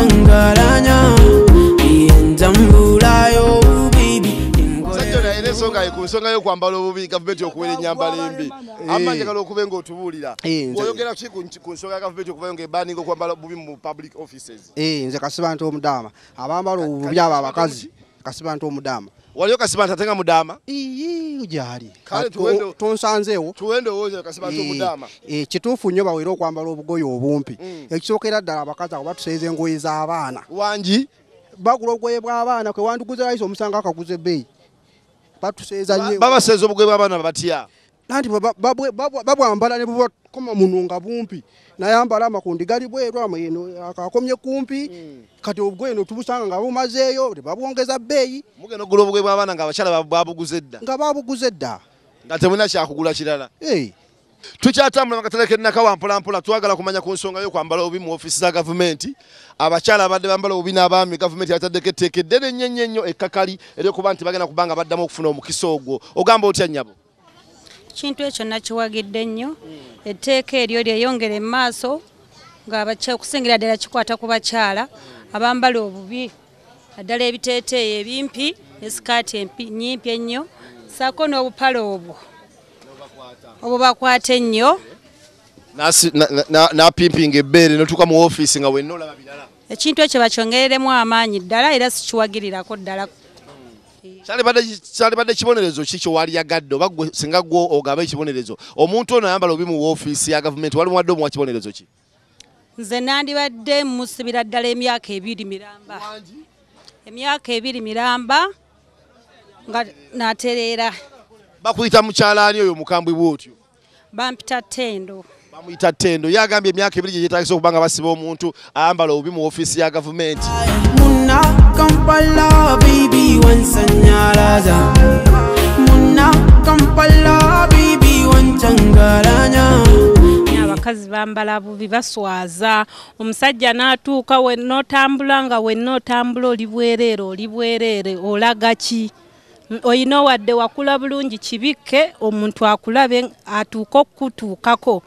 wanchangaranya iyenzambulayo baby sajjona ene ensonga ku nsonga yo kwambala obubi gavumenti okuwera ennyambala embi amanjagala okubenga otubulira oyogera ku nsonga ya gavumenti okuvayo ng'ebanninga okwambala obubi mu public offices nze Kasiba Nto Omudaama abambala obubi abo abakazi Kasiba Nto Omudaama waliyo Kasiba Nto atenga Mudaama gyali tonsanzeewo tuwende owooza Kasiba Nto Mudaama kituufu nnyo bawera okwambala obugoye obumpi ekisookera ddala abakazi abo batuseeza engoye z'abaana wangi bagula obugoye bw'abaana kwe wandiguze layisi omusanga akaguze ebbeeyi batuseeza nnyo babaseeza obugoye bw'abaana batya nanti babwambala ne bubakoma muno nga bumpi nayambala amakundi gali bweru ameno akakomye kumpi kati obugoye no tubusanga nga bumazeeyo babwongeza bbeeyi mugenda ogula obugoye bw'abaana nga abakyala babuguze dda nga temulina kyakugula kirala tukyatambula mu katale k'ennaka mpolampola twagala kumanya ku nsonga y'okwambala obubi mu ofiisi za gavumenti abakyala abadde bambala obubi n'abaami gavumenti yataddeko etteeka eddene nnyo ekkakali ery'okuba nti bagenda kubanga baddamu okufuna omukisa ogwo ogamba otya nnyabo kintu ekyo nakiwagidde nnyo etteeka eryo lyeyongera mu maaso okusingira ddala kikwata ku bakyala abambala obubi naddala ebiteeteeyi ebimpi ne sikaati nnyimpi ennyo saako n'obupale obwo bakwata ennyo napimpinga ebbeere notuuka mu ofiisi nga wenna olaba birala ekintu ekyo bakyongereremu amaanyi ddala era sikiwagirirako ddala kyalibadde kibonerezo ki kyewali yagadde oba singa gwe ogaba ekibonerezo omuntu ono ayambala obubi mu ofiisi ya gavumenti wali muwadde omuwa kibonerezo ki nze nandibadde musibira ddala emyaka 2 miramba nga natereera bakuyita mukyalaani oyo mukambwe bwotyo bampita Ttendo bamuyita Ttendo yagambye emyaka 2 gye gyetaagisa okuba nga basiba omuntu ayambala obubi mu ofiisi ya gavumenti Muna Kampala baby wansanyalaza Muna Kampala baby wanchangaranya abakazi bambala bubi baswaza omusajja n'atuuka wenotambula nga wenotambula oli bwereere olaga ki oyina wadde wakula bulungi kibikke omuntu akulabe atuuka okutuukako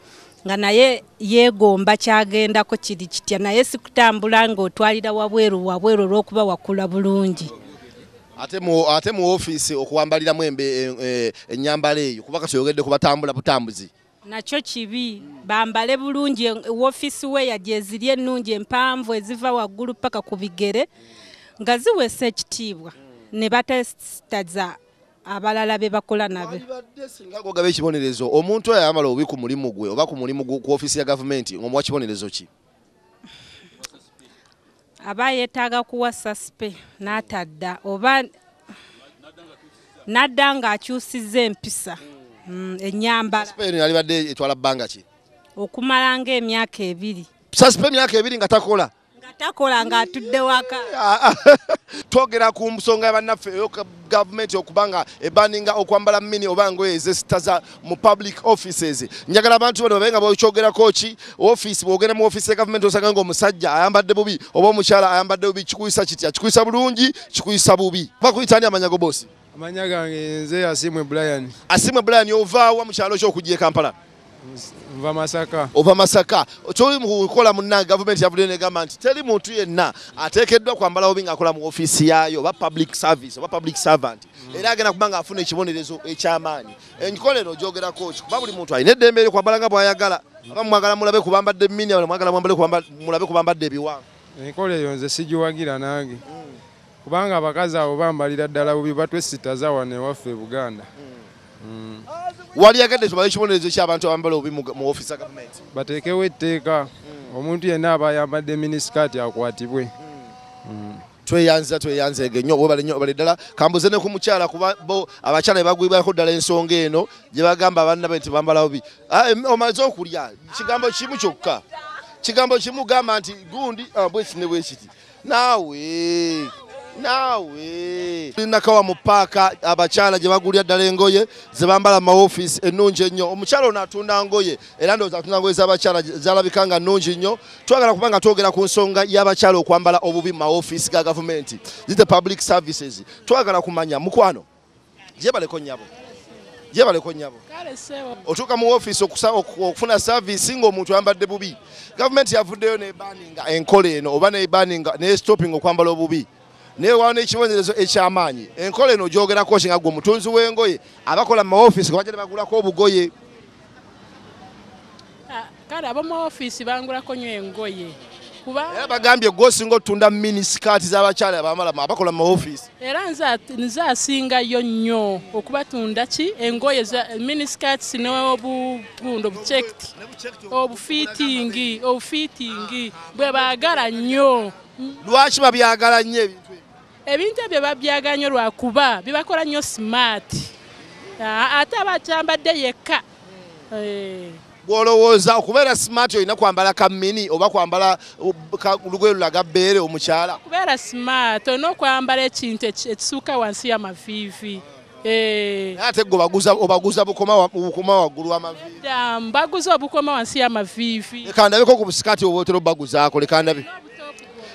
nga naye yeegomba kyagendako kiri kitya naye sikutambula ng'otwalira wabweru olw'okuba wakula bulungi ate mu ofiisi okuwambaliramu ennyambala eyo kubanga tuyogedde ku batambula butambuzi nakyo kibi bambale bulungi ofiisi we yajeziri ennungi empanvu eziva waggulu paka ku bigere nga ziwesa ekitiibwa ne batestaza abalala be bakola nabe singa ogaba ekibonerezo omuntu oyo ayambala obubi ku mulimu gwe oba ku mulimu ku ofiisi ya gavumenti ng'omuwa kibonerezo ki aba yeetaaga kuwa saspe n'atadda oba nadda ng'akyusizza empisa ennyambala saspe eno yalibadde etwala bbanga ki okumala ng'emyaka 2 saspe emyaka 2 nga takola nga atudde waka twogera ku nsonga y'abannaffe gavumenti okubanga ebanninga okwambala mini oba ngoye ezesitaza mu public offices njagala abantu bano babenga bokyogerako ki ofiisi bwogenda mu ofiisi ya gavumenti osanga ng'omusajja ayambadde bubi oba omukyala ayambadde bubi kikuyisa kitya kikuyisa bulungi kikuyisa bubi bakuyitani amanyago bosi amanya gange nze Asimwe Brian ovaawa mu kyalo ky'okujja e Kampala ova Masaka kyoli mukukola munna gavumenti yavudde negamba nti teri muntu yenna ateekeddwa kwambala obubi ng'akola mu ofiisi yaayo oba public service oba public servant era agenda kuba nga afuna ekibonerezo eky'amaanyi enkola eno ogyogerako ki kuba buli muntu alina eddembe eryokwambala nga bw'ayagala aba mwagala mulabe kubambadde mini mwagala mulabe kubambadde ebiwango enkola eyo nze sigiwagira nange kubanga abakazi abo bambalira ddala bubi batwesitaza wano ewaffe e Buganda wali yagadde tubale ekibonerezo ky'abantu abambala obubi mu ofiisi ya gavumenti bateekewo etteeka omuntu yenna aba ayambadde minisikaati akwatibwe tweyanze nnyo obale ddala kambuze ne ku mukyala kuba bo abakyala be bagwibwako ddala ensonga eno gye bagamba bannabe nti bambala bubi omaze okulya kigambo kimu kyokka kigambo kimu gamba nti gundi bwekiti ne bwekiti naawe nakawa mu paaka abakyala gye bagulira ddala engoye ze bambala mu maofiisi ennungi ennyo omukyala ono atunda ngoye era ndowooza atunda ngoye z'abakyala zalabika nga nnungi nnyo twagala kuba nga twogera ku nsonga y'abakyala okwambala obubi mu maofiisi ga gavumenti zite public services twagala kumanya mukwano gyebaleko nnyabo ye baleko nyabo kale sebo otuuka mu office okufuna service ng'omuntu ayambadde bubi gavumenti yavuddeyo nebaninga enkola eno oba nebaninga nestopping okwambala obubi naye wawo n'ekibonerezo ekyamaanyi enkola eno gyogerako ki nga gwe omutunzi w'engoye abakola mu maofisi nga bajja ne bagulako obugoye kale abamu office bangulako nnyo engoye kuba era bagambye gwosinga otunda minisikaati z'abakyala abamalamu abakola mu maofisi era nze asingayo nnyo okubatunda ki engoye za minisikaati n'obugundo obucekiti obufiitingi bwe baagala nnyo lwaki babyagala nnyo ebintu ebyo babyagala nnyo lwakuba bibakola nnyo smart ate abakyambadde yekka bw'olowooza okubeera smart olina kwambala kamini oba kwambala lugoye lulaga bbeere omukyala okubeera smart olina okwambala ekintu ekisuuka wansi y'amaviivi ate gwe obaguza bukoma waggulu w'amaviivi mbaguza obukoma wansi y'amaviivi leka ndabeko ku busikaati obwo otera obaguzaako leka ndabe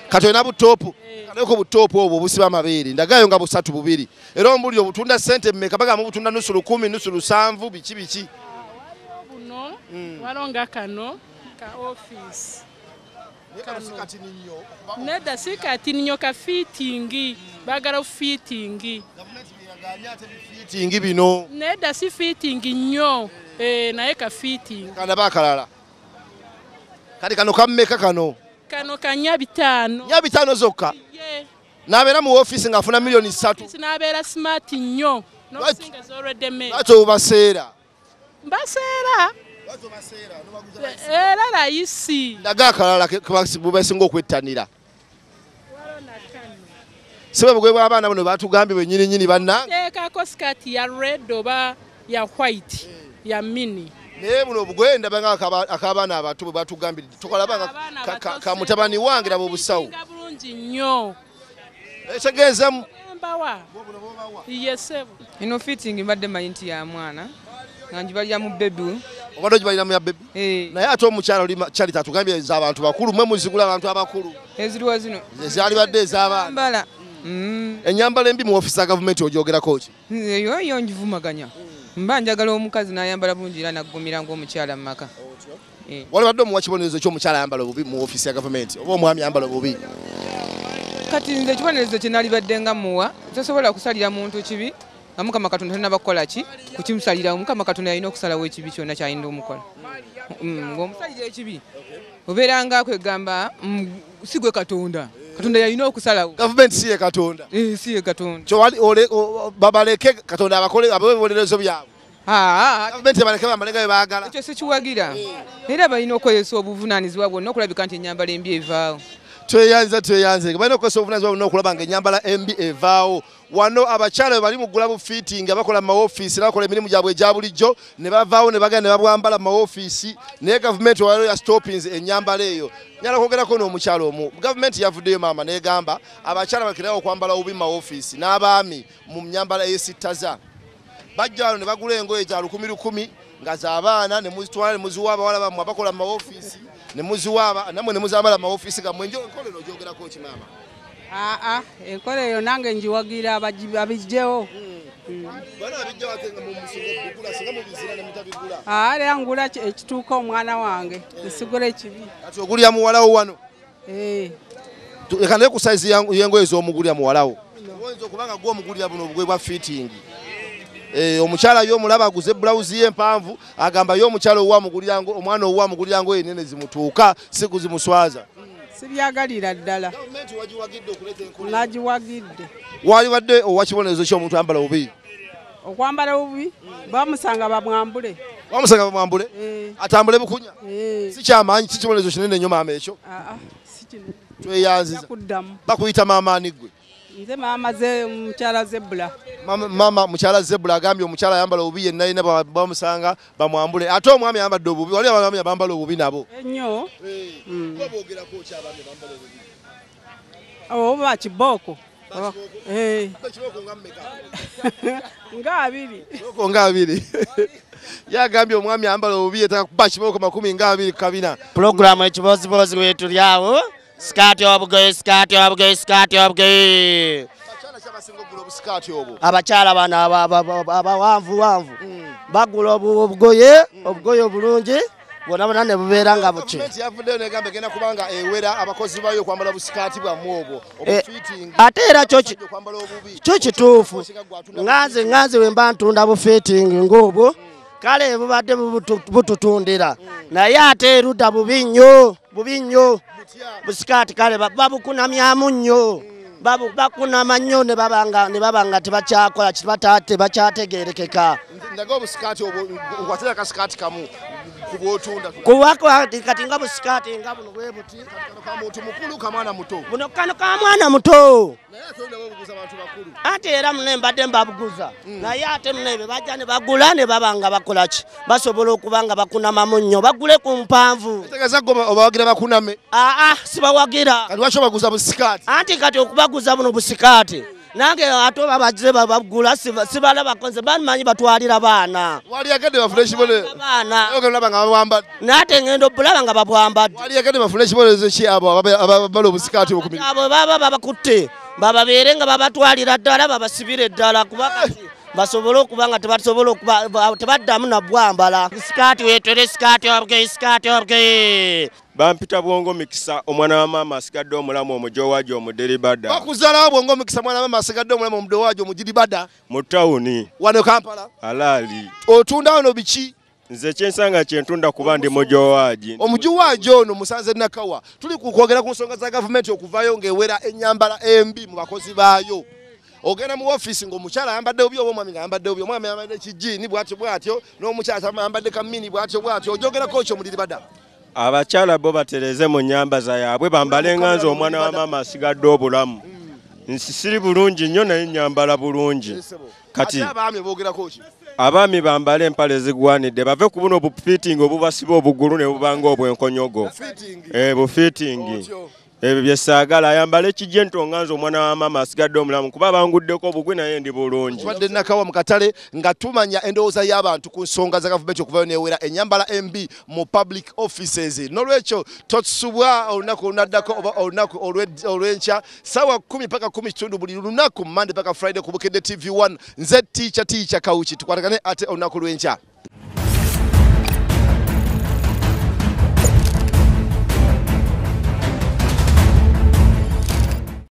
kati olina butoopu kandabeko butoopu obwo obusiba amabeere ndagayo nga 3 era ombuli obutunda ssente mmeka bagamu butunda nusu 10 nusu 7 biki walonga kano ka office nedda si kati nnyo ka fiitingi baagala fiitingi bino nedda si fiitingi nnyo naye ka fiitingi kandaba akalala kati kano kammeka kano ka 5 zokka n'abeera mu office ng'afuna $3 n'abeera smart nnyo n'osinga z'olwedde mmere lwaki obubaseera mbaseera era layisi ndaga akalala bubasinga okwettanira sibe bugwe bw'abaana buno batugambye bwennyininyini bannange teekako sikaati ya red oba ya white ya mini naye buno obugwe ndaba nga ak'abaana abato bwe batugambye tokalaba ka mutabani wange nabo obusawo bulungi nnyo ekitegeezemu mbawa yesebo ino fitting mbadde manyi nti ya mwana nga njibalira mu bebi obadde ogibalira mu ya bebi naye ate omukyala oli Charity atugambye ez'abantu bakulu mwe muzigula abantu abakulu eziriwa zino ezalibadde ez'abaana ennyambala embi mu ofisi za gavumenti ogyogerako ki eyo njivumaganya mba njagala omukazi n'ayambala bulungi era naggumira ng'omukyala mu maka walibadde omuwa kibonerezo ky'omukyala ayambala obubi mu ofisi ya gavumenti oba omwami ayambala obubi kati nze ekibonerezo kye nalibadde nga muwa tosobola kusalira muntu kibi nga Mukama Katonda talina bakola ki kukimusalira Mukama Katonda yalina okusalawo ekibi kyonna kyayinza omukola ng'omusalira ekibi obeera nga kwegamba si gwe Katonda yalina okusalawo gavumenti si ye Katonda si ye Katonda babaleke Katonda abakole abeebonerezo byabwe gavumenti baleke bamale nga bwe baagala ekyo sikiwagira era balina okweyesa obuvunaanyizibwa bwonna okulabika nti ennyambala embi evaawo tweyanze balina okukozesa obuvunaanyizibwa bwonna okulaba nga ennyambala embi evaawo wano abakyala bwe bali mu gula bufiitingi abakola mu maofiisi n'abakola emirimu gyabwe egya bulijjo ne bavaawo ne bagenda ne babwambala mu maofiisi naye gavumenti waliwo ya stoppings ennyambala eyo nyala kwogerako n'omukyala omu gavumenti yavuddeyo maama n'egamba abakyala bakirawo okwambala obubi mu maofiisi n'abaami mu nnyambala ey'esittaza bajja wano ne bagula engoye za 1,000 nga z'abaana ne muzitwala ne muziwa abawala bammwe abakola mu maofiisi ne muziwa namwe ne muzambala mu maofiisi gammwe enkola eno ogyogerako ki maama enkola eyo nange njiwagira abijjewo era ngula ekituuka omwana wange nsigula ekibi kati ogulya muwalawo wano leka naye ku sayizi y'engoye ez'omugulya muwalawo oyinza okuba nga gw'omugulya buno obugwe bwa fiitingi omukyala y'omulaba aguze bulawuzi ye empanvu agamba y'omukyala omwana owa amugulira ngoye nene zimutuuka si kuzimuswaza sibyagalira ddala nagiwagidde walibadde owa kibonerezo ky'omuntu ayambala bubi okwambala bubi bamusanga bamwambule atambule bukunya si kyamaanyi si kibonerezo kinene nnyo maama ekyo tweyanziza bakuyita maamaani gwe nze maama ze mukyala Zebula mama mukyala Zebula agambye omukyala ayambala obubi yenna yina bamusanga bamwambule ate omwami ayambadde obubi wali abaami abambala obubi nabo ennyo oba kibooko nga abiri yagambye omwami ayambala obubi yetakuba kibooko 20 kabina pulogulaamu ekibozibozi wetulyawo Skati obugoye abakyala bano abawanvu bagula obugoye obulungi bwona ne bubeera nga buki. Gavumenti yavuddeyo negamba egenda kubanga ewera abakozi bayo okwambala busikaati bwammwe obwo obufitting. Ate era kyo kituufu. Nganze we mba ntunda bufitting ng'obwo kale bubadde bututundira naye ate erudda bubi nnyo busikaati kale babukunamyamu nnyo bakunama nnyo ne babanga tebakyakola tebakyategeerekeka. Ndaga obusikaati obwo nkwatira kasikaati kamu kubotunda kuwako kati nga busikaati nga buno bwe buti ka muntu mukulu ka mwana muto buno kano ka mwana muto naye atonda babuguza abantu bakulu ate era mune mbadde mbabuguza naye ate mune bajja ne bagula ne babanga bakola ki basobola okubanga bakunamamu nnyo bagule ku mpanvu. Tegeza goma obawagira bakuname sibawagira kati lwaki obaguza busikaati anti kati okubaguza buno busikaati nange ate babagize babagula sibalaba konze bamanyi batwalira baana wali agende bafresh bole baana ogelaba nga babwambadde nate ngendo bulaba nga babwambadde wali agende bafresh bole ze abo ababalo obusikaati okumira abo baba babakutte bababeere nga babatwalira ddala babasibire ddala kuba kati basobole okubanga tebasobola tebaddamu nabwambala sikaati wetwere sikaati obge bampita Bwongo Mikisa omwana wa mama asigadde omulamu omujowaji omudiribada. Bakuzala Bwongo Mikisa mwana wa mama asigadde omulamu omujowaji omudiribada mu tawuni wano Kampala alaali. Otunda ono biki? Nze kyensanga kyentunda kuba ndi mujowaji. Omujowaji ono musanze Nakawa tuli kukwogera ku nsonga za gavumenti okuvaayo ng'ewera ennyambala embi mu bakozi baayo. Ogenda mu office ng'omukyala ayambadde obi oba omwami ng'ayambadde obi omwami ayambadde kijiini bw'atyo n'omukyala ayambadde kamini bw'atyo ojogerako ekyo mudiribada. Abakyala bo batereze mu nyambaza yaabwe bambale nganze omwana wa mama asigadde obulamu. Nsisiri bulungi nnyo naye nyambala bulungi. Kati abaami bambale empale zigwanidde bave ku buno bufitting obubasiba obugulu ne bubanga obwenkonyogo. Bufitting. Ebyo byesaagala ayambale kijento nganze omwana wa mama asigadde omulamu kuba banguddeko obugwe naye ndi bulungi. Tubadde Nakawa mu katale nga tumanya endowooza y'abantu ku nsonga za gavumenti okuvaayo n'ewera ennyambala embi mu public offices. N'olwekyo totusubwa olunaku olunaddako oba olunaku olw'enkya ssaawa 10 paka 10 buli lunaku Monday paka Friday ku Bukedde TV1. Nze Teacher Kawuki tukwatagane ate olunaku lw'enkya.